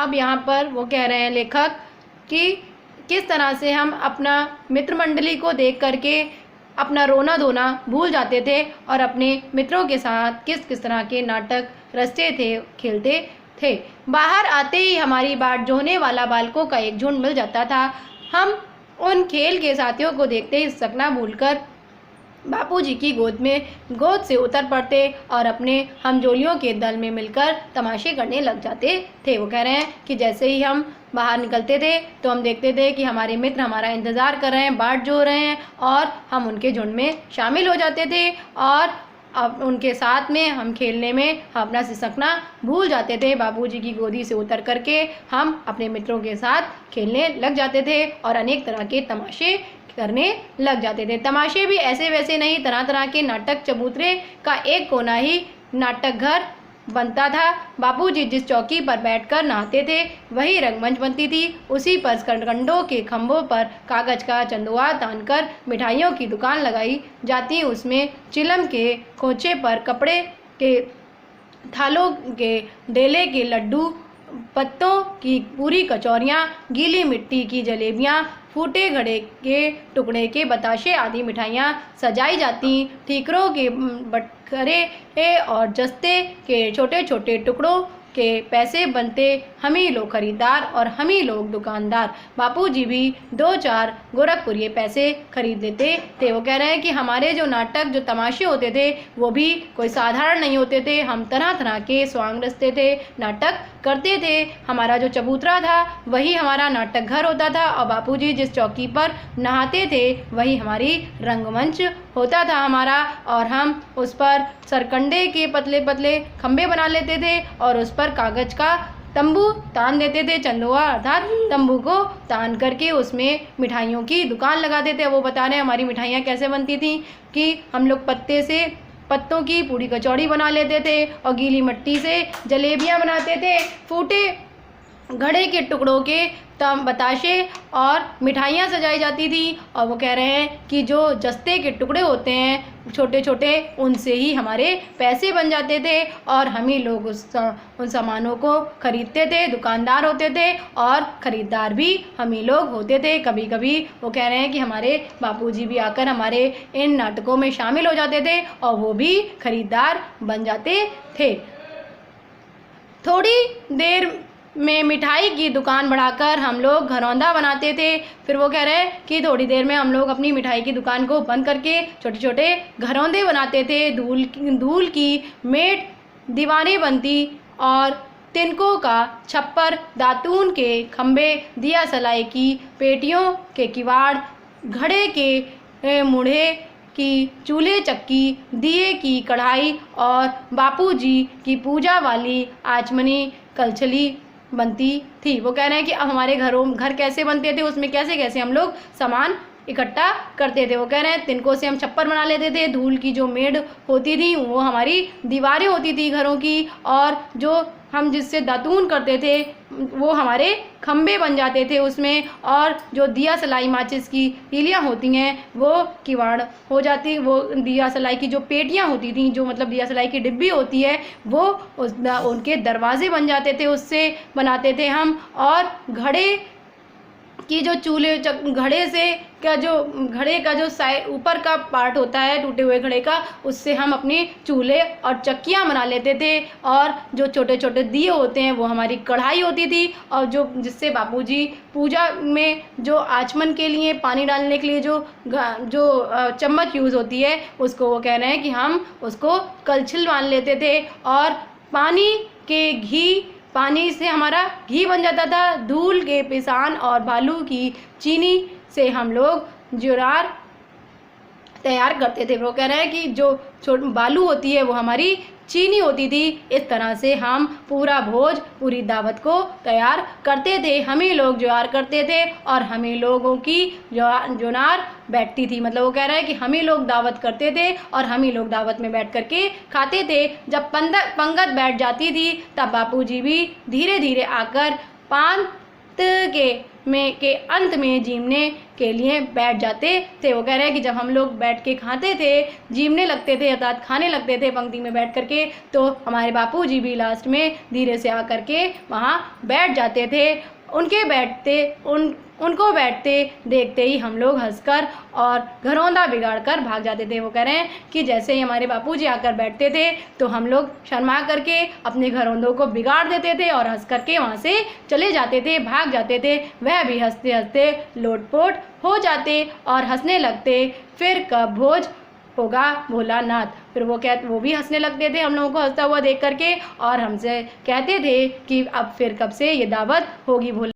अब यहाँ पर वो कह रहे हैं लेखक कि किस तरह से हम अपना मित्र मंडली को देख करके अपना रोना धोना भूल जाते थे और अपने मित्रों के साथ किस किस तरह के नाटक रचते थे, खेलते थे। बाहर आते ही हमारी बाट जोहने वाला बालकों का एक झुंड मिल जाता था। हम उन खेल के साथियों को देखते ही सकना भूलकर बापूजी की गोद से उतर पड़ते और अपने हमजोलियों के दल में मिलकर तमाशे करने लग जाते थे। वो कह रहे हैं कि जैसे ही हम बाहर निकलते थे तो हम देखते थे कि हमारे मित्र हमारा इंतज़ार कर रहे हैं, बाट जो रहे हैं, और हम उनके झुंड में शामिल हो जाते थे और अब उनके साथ में हम खेलने में अपना सिसकना भूल जाते थे। बापूजी की गोदी से उतर करके हम अपने मित्रों के साथ खेलने लग जाते थे और अनेक तरह के तमाशे करने लग जाते थे। तमाशे भी ऐसे वैसे नहीं, तरह तरह के नाटक चबूतरे का एक कोना ही नाटक घर बनता था। बापूजी जिस चौकी पर बैठकर नहाते थे वही रंगमंच बनती थी। उसी पर कंडों के खंभों पर कागज का चंदुआ तानकर मिठाइयों की दुकान लगाई जाती। उसमें चिलम के खोचे पर कपड़े के थालों के डेले के लड्डू, पत्तों की पूरी कचौरियाँ, गीली मिट्टी की जलेबियाँ, फूटे घड़े के टुकड़े के बताशे आदि मिठाइयाँ सजाई जाती। ठीकरों के बटखरे और जस्ते के छोटे छोटे टुकड़ों के पैसे बनते, हम ही लोग खरीदार और हम ही लोग दुकानदार। बापूजी भी 2-4 गोरखपुरी पैसे खरीद लेते थे। वो कह रहे हैं कि हमारे जो नाटक, जो तमाशे होते थे वो भी कोई साधारण नहीं होते थे। हम तरह तरह के स्वांग रचते थे, नाटक करते थे। हमारा जो चबूतरा था वही हमारा नाटक घर होता था और बापूजी जिस चौकी पर नहाते थे वही हमारी रंगमंच होता था हमारा, और हम उस पर सरकंडे के पतले पतले खंभे बना लेते थे और उस पर कागज का तंबू तान देते थे। चंदुआ अर्थात तंबू को तान करके उसमें मिठाइयों की दुकान लगा देते। वो बता रहे हैं हमारी मिठाइयाँ कैसे बनती थी कि हम लोग पत्तों की पूरी कचौड़ी बना लेते थे और गीली मिट्टी से जलेबियाँ बनाते थे। फूटे घड़े के टुकड़ों के बताशे और मिठाइयाँ सजाई जाती थी। और वो कह रहे हैं कि जो जस्ते के टुकड़े होते हैं छोटे छोटे, उनसे ही हमारे पैसे बन जाते थे और हम ही लोग उन सामानों को खरीदते थे। दुकानदार होते थे और ख़रीदार भी हम ही लोग होते थे। कभी कभी वो कह रहे हैं कि हमारे बापूजी भी आकर हमारे इन नाटकों में शामिल हो जाते थे और वो भी खरीदार बन जाते थे। थोड़ी देर में मिठाई की दुकान बढ़ाकर हम लोग घरौंदा बनाते थे। फिर वो कह रहे हैं कि थोड़ी देर में हम लोग अपनी मिठाई की दुकान को बंद करके छोटे छोटे घरौंदे बनाते थे। धूल की मेट दीवारें बनती और तिनकों का छप्पर, दातून के खंभे, दिया सलाई की पेटियों के किवाड़, घड़े के मुढ़े की चूल्हे चक्की, दिए की कढ़ाई और बापूजी की पूजा वाली आचमनी कलछली बनती थी। वो कह रहे हैं कि अब हमारे घर कैसे बनते थे, उसमें कैसे कैसे हम लोग सामान इकट्ठा करते थे। वो कह रहे हैं तिनकों से हम छप्पर बना लेते थे। धूल की जो मेड़ होती थी वो हमारी दीवारें होती थी घरों की, और जो हम जिससे दातून करते थे वो हमारे खंबे बन जाते थे उसमें, और जो दिया सलाई माचिस की तीलियाँ होती हैं वो किवाड़ हो जाती। वो दिया सलाई की जो पेटियाँ होती थी, जो मतलब दिया सलाई की डिब्बी होती है, वो उनके दरवाजे बन जाते थे, उससे बनाते थे हम। और घड़े की जो घड़े का जो साइड ऊपर का पार्ट होता है टूटे हुए घड़े का, उससे हम अपने चूल्हे और चक्कियाँ बना लेते थे। और जो छोटे छोटे दिए होते हैं वो हमारी कढ़ाई होती थी, और जिससे बापूजी पूजा में जो आचमन के लिए पानी डालने के लिए जो चम्मच यूज़ होती है, उसको वो कह रहे हैं कि हम उसको कलछिल मान लेते थे। और पानी से हमारा घी बन जाता था। धूल के पिसान और बालू की चीनी से हम लोग जुरार तैयार करते थे। वो कह रहे हैं कि जो बालू होती है वो हमारी चीनी होती थी। इस तरह से हम पूरी दावत को तैयार करते थे। हम ही लोग जुआर करते थे और हम ही लोगों की जुनार बैठती थी। मतलब वो कह रहा है कि हम ही लोग दावत करते थे और हम ही लोग दावत में बैठ करके खाते थे। जब पंगत बैठ जाती थी तब बापूजी भी धीरे धीरे आकर पान के में के अंत में जीमने के लिए बैठ जाते थे। वो कह रहे हैं कि जब हम लोग बैठ के खाते थे, जीमने लगते थे अर्थात खाने लगते थे पंक्ति में बैठ करके, तो हमारे बापूजी भी लास्ट में धीरे से आकर के वहाँ बैठ जाते थे। उनको बैठते देखते ही हम लोग हंसकर और घरौंदा बिगाड़कर भाग जाते थे। वो कह रहे हैं कि जैसे ही हमारे बापूजी आकर बैठते थे तो हम लोग शर्मा करके अपने घरौंदों को बिगाड़ देते थे और हंस करके वहाँ से चले जाते थे, भाग जाते थे। वह भी हंसते हंसते लोटपोट हो जाते और हंसने लगते, फिर कब भोज होगा भोलानाथ। फिर वो भी हंसने लगते थे हम लोगों को हंसता हुआ देख करके और हमसे कहते थे कि अब फिर कब से ये दावत होगी भोला।